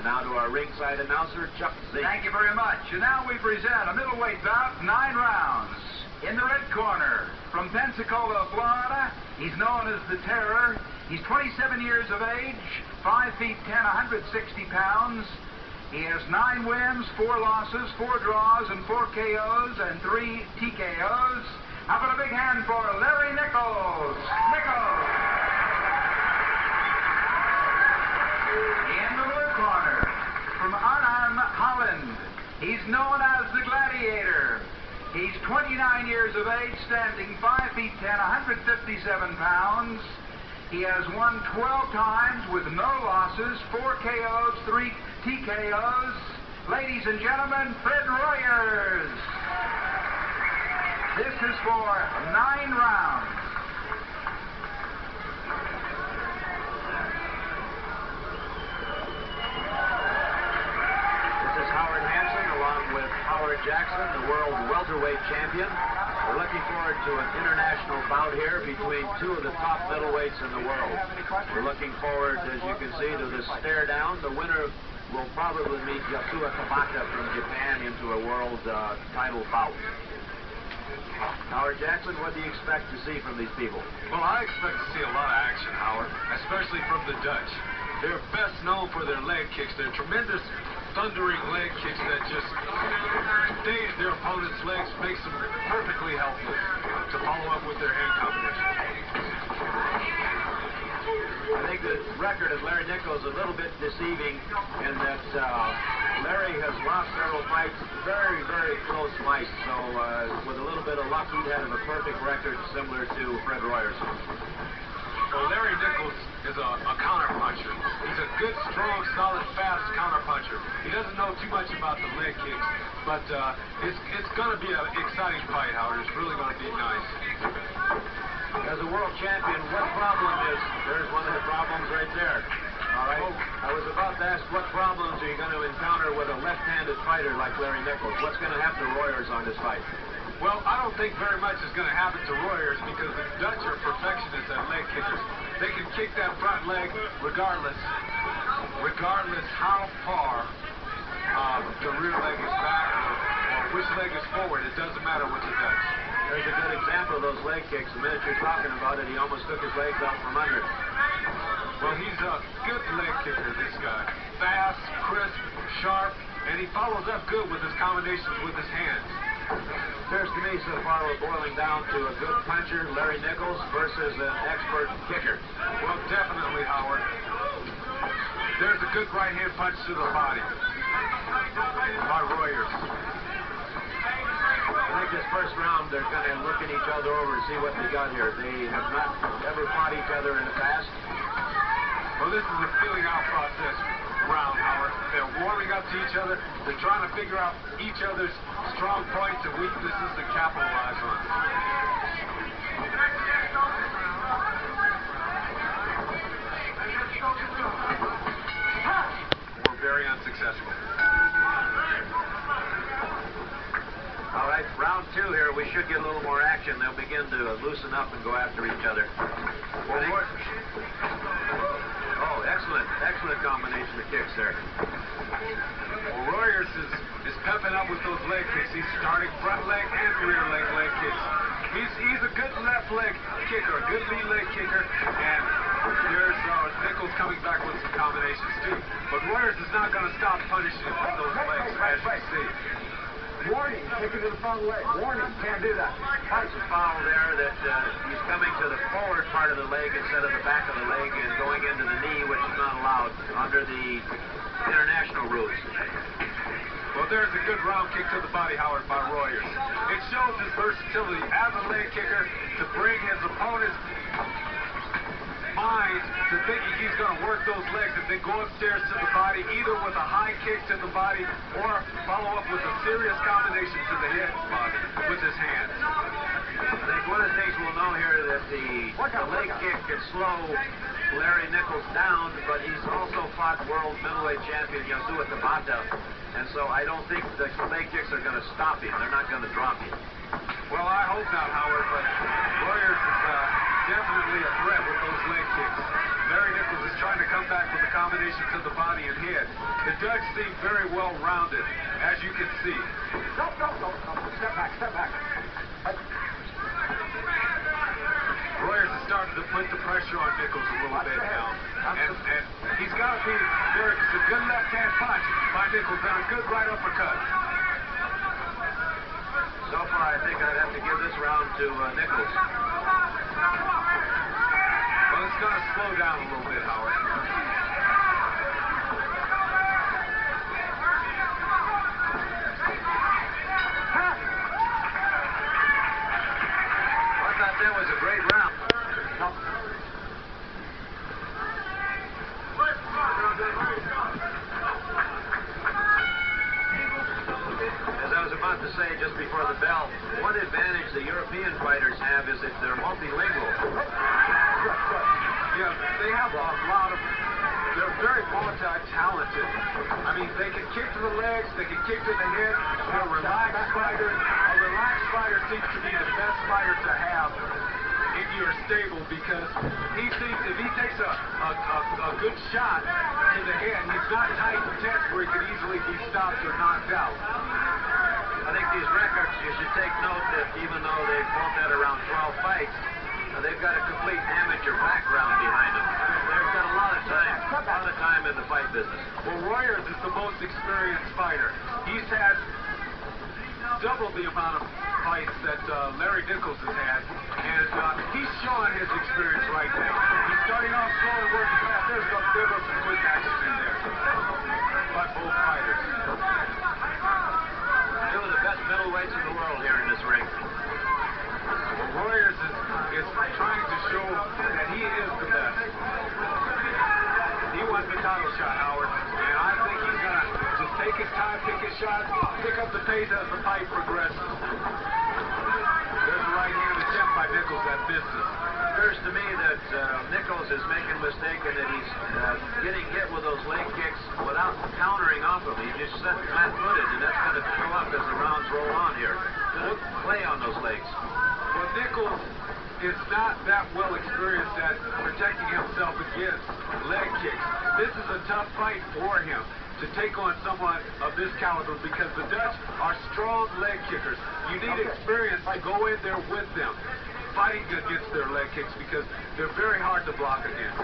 now to our ringside announcer, Chuck Z. Thank you very much. And now we present a middleweight bout, 9 rounds. In the red corner, from Pensacola, Florida, he's known as the Terror. He's 27 years of age, 5 feet 10, 160 pounds. He has 9 wins, 4 losses, 4 draws, and 4 KOs, and 3 TKOs. How about a big hand for Larry Nichols? Nichols! In the blue corner, from Arnhem, Holland, he's known as the Gladiator. He's 29 years of age, standing 5 feet 10, 157 pounds. He has won 12 times with no losses, 4 KOs, 3 TKOs. Ladies and gentlemen, Fred Royers. This is for 9 rounds. Howard Jackson, the world welterweight champion. We're looking forward to an international bout here between 2 of the top middleweights in the world. We're looking forward, as you can see, to this stare down. The winner will probably meet Yasuo Tabata from Japan into a world title bout. Howard Jackson, what do you expect to see from these people? Well, I expect to see a lot of action, Howard, especially from the Dutch. They're best known for their leg kicks. They're tremendous thundering leg kicks that just daze their opponent's legs, makes them perfectly helpless to follow up with their hand combination. I think the record of Larry Nichols is a little bit deceiving in that Larry has lost several fights, very, very close fights. So with a little bit of luck, he'd have a perfect record similar to Fred Royers. Well, Larry Nichols is a counterpuncher. He's a good, strong, solid, fast counterpuncher. He doesn't know too much about the leg kicks, but it's going to be an exciting fight, Howard. It's really going to be nice. As a world champion, what problem is, there's one of the problems right there. All right. I was about to ask, what problems are you going to encounter with a left-handed fighter like Larry Nichols? What's going to happen to Royers on this fight? Well, I don't think very much is going to happen to Royers because the Dutch are perfectionists at leg kickers. They can kick that front leg regardless how far the rear leg is back or which leg is forward. It doesn't matter with the Dutch. There's a good example of those leg kicks. The minute you're talking about it, he almost took his legs out from under. Well, he's a good leg kicker, this guy. Fast, crisp, sharp, and he follows up good with his combinations with his hands. Appears to me so far we're boiling down to a good puncher, Larry Nichols, versus an expert kicker. Well, definitely, Howard. There's a good right-hand punch to the body by Royers. I think this first round they're going to look at each other over to see what they got here. They have not ever fought each other in the past. Well, this is a feeling out process round, Howard. They're warming up to each other. They're trying to figure out each other's strong points and weaknesses to capitalize on. We're very unsuccessful. All right, round 2 here, we should get a little more action. They'll begin to loosen up and go after each other. Oh, excellent combination of kicks there. Well, Royers is pepping up with those leg kicks. He's starting front leg and rear leg kicks. He's a good left leg kicker, a good lead leg kicker, and there's Nichols coming back with some combinations too. But Royers is not going to stop punishing with those legs, as you see. Warning, kicking to the front leg. Warning, can't do that. That's a foul there that he's coming to the forward part of the leg instead of the back of the leg and going into the knee, which is not allowed under the international rules. Well, there's a good round kick to the body, Howard, by Royers. It shows his versatility as a leg kicker to bring his opponent's mind to thinking he's going to work those legs and then go upstairs to the body, either with a high kick to the body or follow up with a serious combination to the head body with his hands. I think one of the things we'll know here is that the leg kick can slow Larry Nichols down, but he's also fought world middleweight champion Yasuo Tabata, and so I don't think the leg kicks are going to stop him. They're not going to drop him. Well, I hope not, Howard, but Royers is definitely a threat with those leg kicks. Larry Nichols is trying to come back with a combination to the body and head. The Dutch seem very well-rounded, as you can see. No. Step back. Royers has started to put the pressure on Nichols a little bit now. And he's got to be very, it's a good left-hand punch by Nichols and a good right uppercut. So far, I think I'd have to give this round to Nichols. Well, it's going to slow down a little bit, Howard. I thought that was a great round. As I was about to say just before the bell, one advantage the European fighters have is that they're multilingual. Yeah, they have a lot of, they're very multi-talented. I mean, they can kick to the legs, they can kick to the head. They're relaxed fighters. A relaxed fighter seems to be the best fighter to have in your stable because he seems, if he takes a good shot to the head, he's not tight and tense where he could easily be stopped or knocked out. I think these records, you should take note that even though they've both had around 12 fights, they've got a complete amateur background behind them. They've got a lot of time in the fight business. Well, Royers is the most experienced fighter. He's had double the amount of fights that Larry Nichols has had, and he's showing his experience right now. He's starting off slow and working fast. There goes some quick action in there by both fighters. Two of the best middleweights in the world here in this ring. Well, Royers is trying to show that he is the best. He wants the title shot, Howard, and I think he's going to just take his time, pick his shot, pick up the pace as the fight progresses. There's a right-hand attempt by Nichols that misses. It occurs to me that Nichols is making a mistake and that he's getting hit with those leg kicks without countering off them. He just set flat-footed, and that's going to show up as the rounds roll on here. Good play on those legs. Well, Nichols is not that well experienced at protecting himself against leg kicks. This is a tough fight for him to take on someone of this caliber because the Dutch are strong leg kickers. You need experience to go in there with them, fighting against their leg kicks because they're very hard to block against.